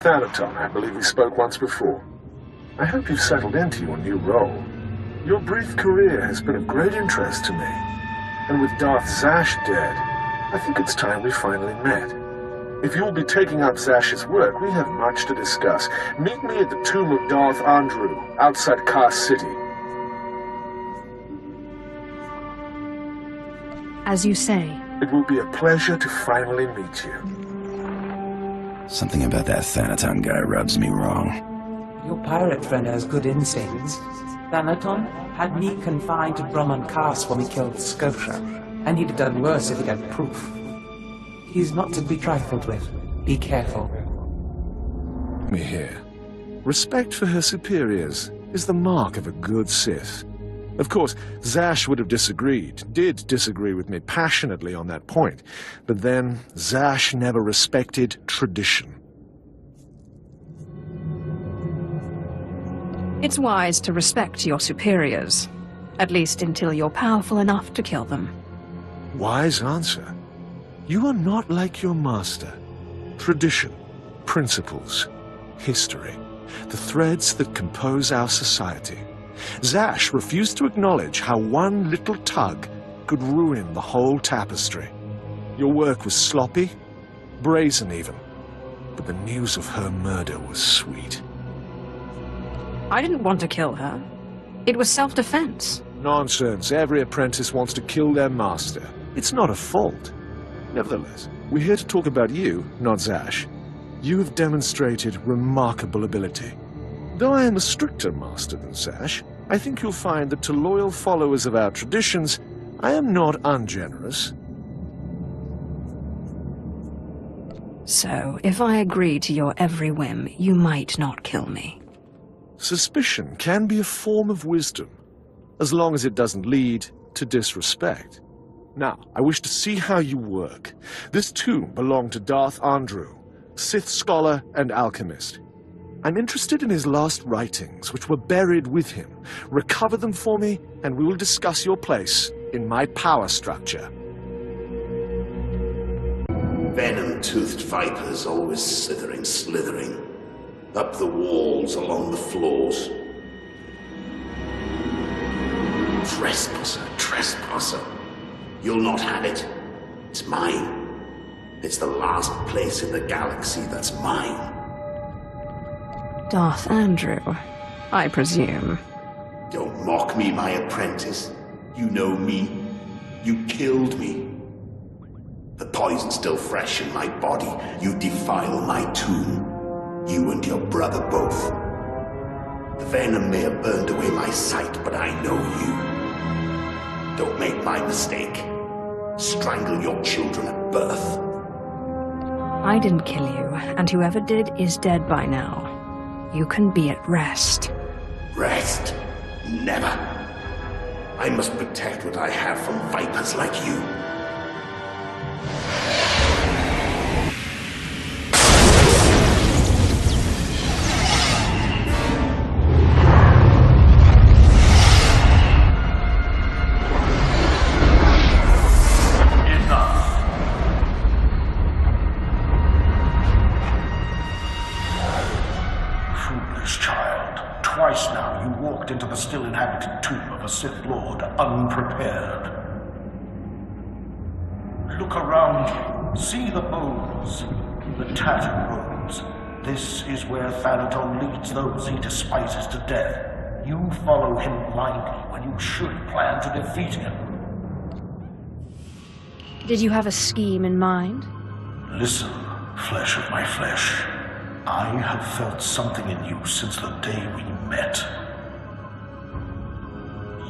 Thanaton, I believe we spoke once before. I hope you've settled into your new role. Your brief career has been of great interest to me. And with Darth Zash dead, I think it's time we finally met. If you'll be taking up Zash's work, we have much to discuss. Meet me at the tomb of Darth Andrew, outside Kar City. As you say. It will be a pleasure to finally meet you. Something about that Thanaton guy rubs me wrong. Your pirate friend has good instincts. Thanaton had me confined to Brahman Cast when we killed Scotia, and he'd have done worse if he had proof. He's not to be trifled with. Be careful. Me here. Respect for her superiors is the mark of a good Sith. Of course, Zash would have did disagree with me passionately on that point, but then Zash never respected tradition. It's wise to respect your superiors, at least until you're powerful enough to kill them. Wise answer. You are not like your master. Tradition, principles, history, the threads that compose our society. Zash refused to acknowledge how one little tug could ruin the whole tapestry. Your work was sloppy, brazen even, but the news of her murder was sweet. I didn't want to kill her. It was self-defense. Nonsense. Every apprentice wants to kill their master. It's not a fault. Nevertheless, we're here to talk about you, not Zash. You have demonstrated remarkable ability. Though I am a stricter master than Zash, I think you'll find that to loyal followers of our traditions, I am not ungenerous. So, if I agree to your every whim, you might not kill me. Suspicion can be a form of wisdom, as long as it doesn't lead to disrespect. Now, I wish to see how you work. This tomb belonged to Darth Andrew, Sith scholar and alchemist. I'm interested in his last writings, which were buried with him. Recover them for me, and we will discuss your place in my power structure. Venom-toothed vipers always slithering, up the walls, along the floors. Trespasser. You'll not have it. It's mine. It's the last place in the galaxy that's mine. Darth Andrew, I presume. Don't mock me, my apprentice. You know me. You killed me. The poison's still fresh in my body. You defile my tomb. You and your brother both. The venom may have burned away my sight, but I know you. Don't make my mistake. Strangle your children at birth. I didn't kill you, and whoever did is dead by now. You can be at rest. Rest? Never. I must protect what I have from vipers like you. Twice now you walked into the still inhabited tomb of a Sith Lord unprepared. Look around you. See the bones, the tattered robes. This is where Thanaton leads those he despises to death. You follow him blindly when you should plan to defeat him. Did you have a scheme in mind? Listen, flesh of my flesh. I have felt something in you since the day we met.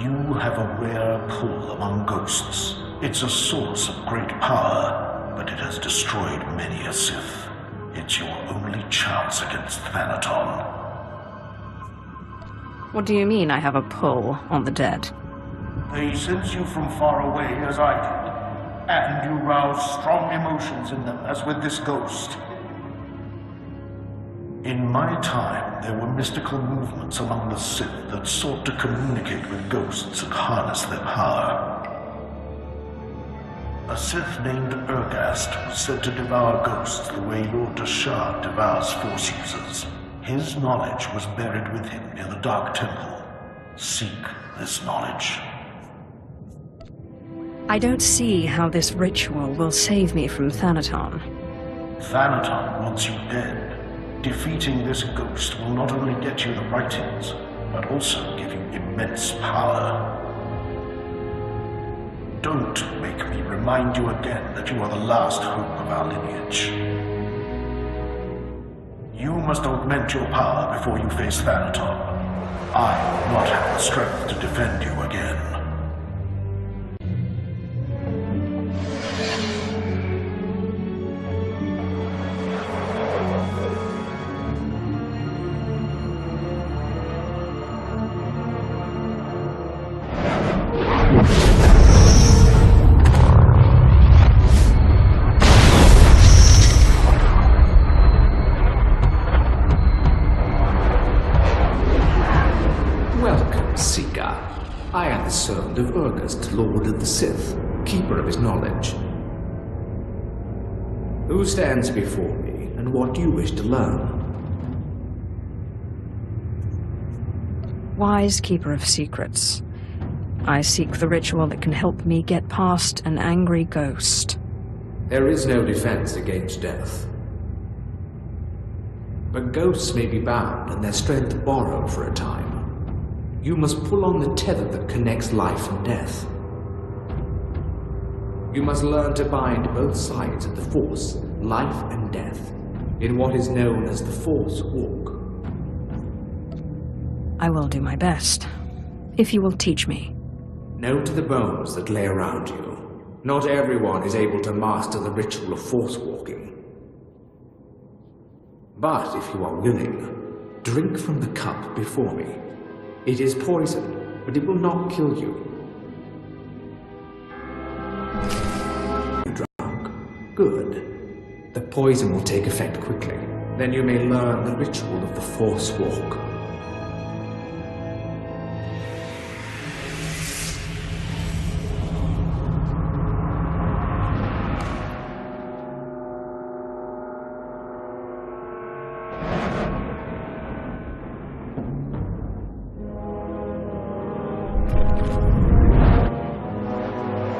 You have a rare pull among ghosts. It's a source of great power, but it has destroyed many a Sith. It's your only chance against Thanaton. What do you mean I have a pull on the dead? They sense you from far away as I did, and you rouse strong emotions in them as with this ghost. In my time, there were mystical movements among the Sith that sought to communicate with ghosts and harness their power. A Sith named Ergast was said to devour ghosts the way Lord Dashad devours Force users. His knowledge was buried with him near the Dark Temple. Seek this knowledge. I don't see how this ritual will save me from Thanaton. Thanaton wants you dead. Defeating this ghost will not only get you the writings, but also give you immense power. Don't make me remind you again that you are the last hope of our lineage. You must augment your power before you face Thanaton. I will not have the strength to defend you again. I am the servant of Ergast, Lord of the Sith, keeper of his knowledge. Who stands before me, and what do you wish to learn? Wise keeper of secrets. I seek the ritual that can help me get past an angry ghost. There is no defense against death. But ghosts may be bound and their strength borrowed for a time. You must pull on the tether that connects life and death. You must learn to bind both sides of the Force, life and death, in what is known as the Force Walk. I will do my best, if you will teach me. Know to the bones that lay around you, not everyone is able to master the ritual of Force Walking. But if you are willing, drink from the cup before me. It is poison, but it will not kill you. You're drunk. Good. The poison will take effect quickly. Then you may learn the ritual of the Force Walk.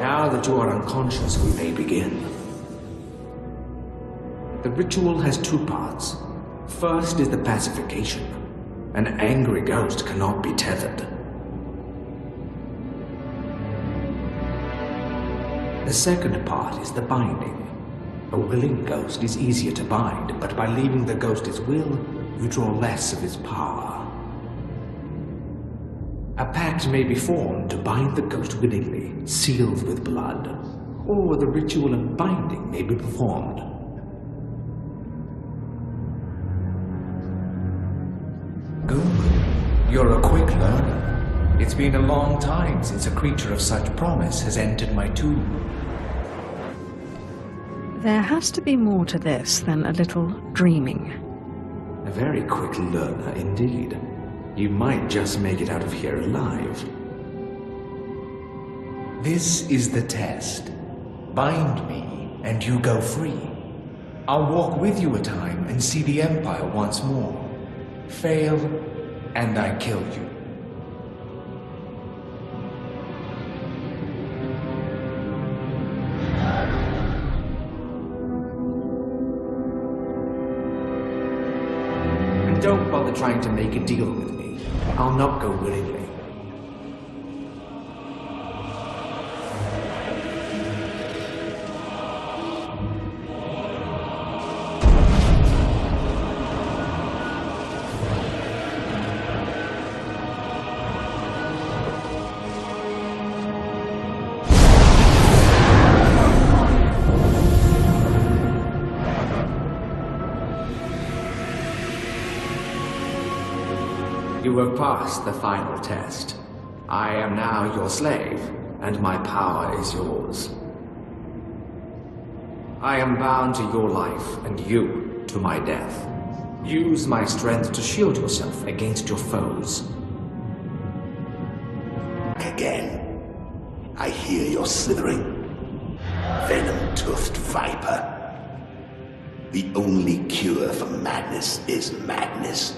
Now that you are unconscious, we may begin. The ritual has two parts. First is the pacification. An angry ghost cannot be tethered. The second part is the binding. A willing ghost is easier to bind, but by leaving the ghost his will, you draw less of his power. A pact may be formed to bind the ghost willingly, sealed with blood, or the ritual of binding may be performed. Good. You're a quick learner. It's been a long time since a creature of such promise has entered my tomb. There has to be more to this than a little dreaming. A very quick learner indeed. You might just make it out of here alive. This is the test. Bind me, and you go free. I'll walk with you a time and see the Empire once more. Fail, and I kill you. And don't bother trying to make a deal with me. I'll not go willingly. You have passed the final test. I am now your slave, and my power is yours. I am bound to your life, and you to my death. Use my strength to shield yourself against your foes. Again. I hear your slithering. venom-toothed viper. The only cure for madness is madness.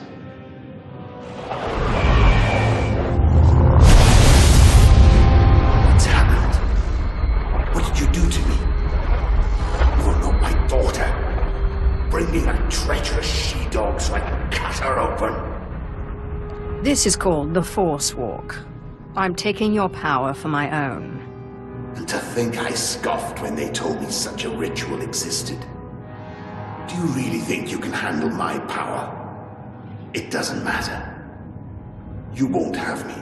What's happened? What did you do to me? You are not my daughter. Bring me that treacherous she-dog so I can cut her open. This is called the Force Walk. I'm taking your power for my own. And to think I scoffed when they told me such a ritual existed. Do you really think you can handle my power? It doesn't matter. You won't have me.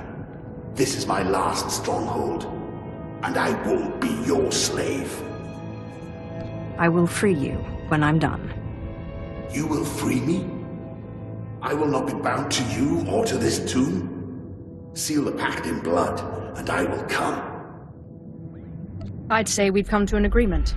This is my last stronghold, and I won't be your slave. I will free you when I'm done. You will free me? I will not be bound to you or to this tomb. Seal the pact in blood, and I will come. I'd say we've come to an agreement.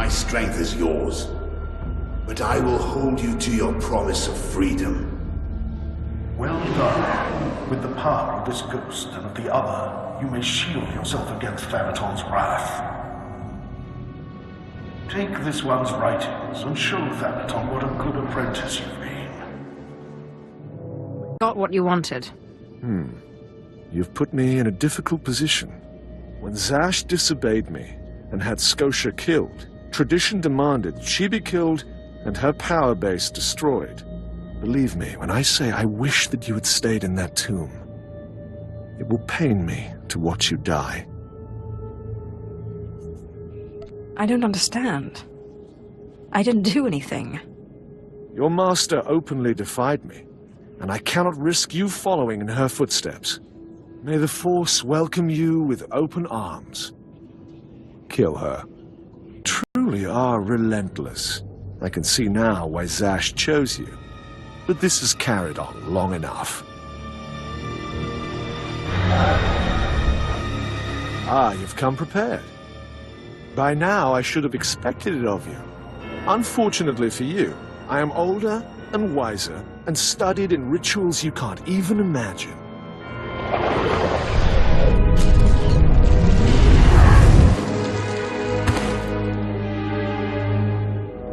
Strength is yours, but I will hold you to your promise of freedom. Well done. With the power of this ghost and of the other, you may shield yourself against Thanaton's wrath. Take this one's writings and show Thanaton what a good apprentice you've been. Got what you wanted. You've put me in a difficult position. When Zash disobeyed me and had Scotia killed, tradition demanded she be killed and her power base destroyed. Believe me when I say I wish that you had stayed in that tomb. It will pain me to watch you die. I don't understand. I didn't do anything. Your master openly defied me, and I cannot risk you following in her footsteps. May the Force welcome you with open arms. Kill her. Truly are relentless. I can see now why Zash chose you. But this has carried on long enough. Ah, you've come prepared. By now, I should have expected it of you. Unfortunately for you, I am older and wiser and studied in rituals you can't even imagine.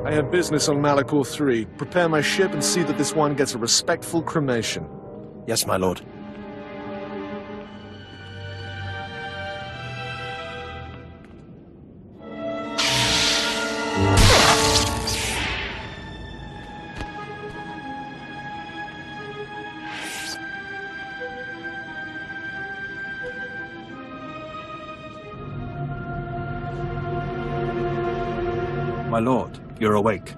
I have business on Malachor 3. Prepare my ship and see that this one gets a respectful cremation. Yes, my lord. My lord, you're awake.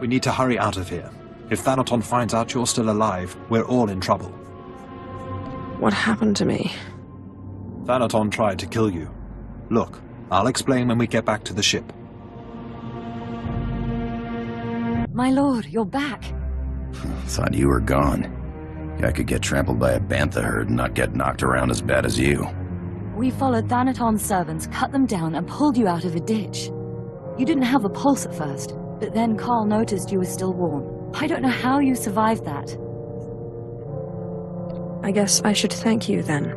We need to hurry out of here. If Thanaton finds out you're still alive, we're all in trouble. What happened to me? Thanaton tried to kill you. Look, I'll explain when we get back to the ship. My lord, you're back. Thought you were gone. I could get trampled by a bantha herd and not get knocked around as bad as you. We followed Thanaton's servants, cut them down, and pulled you out of a ditch. You didn't have a pulse at first, but then Carl noticed you were still warm. I don't know how you survived that. I guess I should thank you then.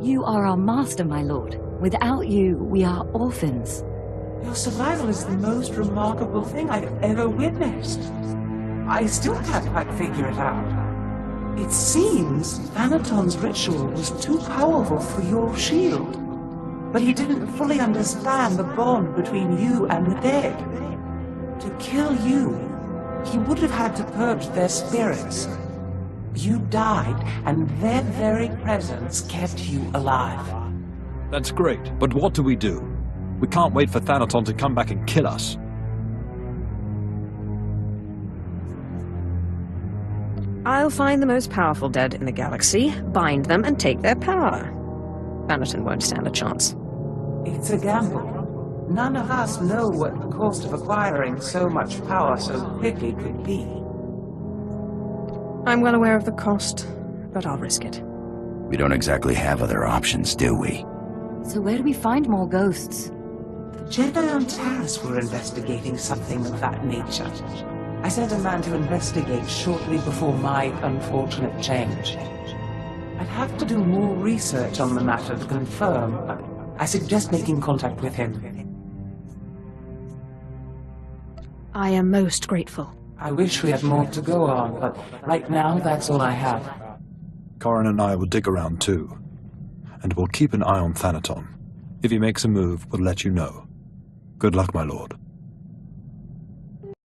You are our master, my lord. Without you, we are orphans. Your survival is the most remarkable thing I've ever witnessed. I still can't quite figure it out. It seems Thanaton's ritual was too powerful for your shield. But he didn't fully understand the bond between you and the dead. To kill you, he would have had to purge their spirits. You died, and their very presence kept you alive. That's great, but what do? We can't wait for Thanaton to come back and kill us. I'll find the most powerful dead in the galaxy, bind them, and take their power. Thanaton won't stand a chance. It's a gamble. none of us know what the cost of acquiring so much power so quickly could be. I'm well aware of the cost, but I'll risk it. We don't exactly have other options, do we? So where do we find more ghosts? Jedi on Taris were investigating something of that nature. I sent a man to investigate shortly before my unfortunate change. I'd have to do more research on the matter to confirm, but I suggest making contact with him. I am most grateful. I wish we had more to go on, but right now that's all I have. Corrin and I will dig around too. And we'll keep an eye on Thanaton. If he makes a move, we'll let you know. Good luck, my lord.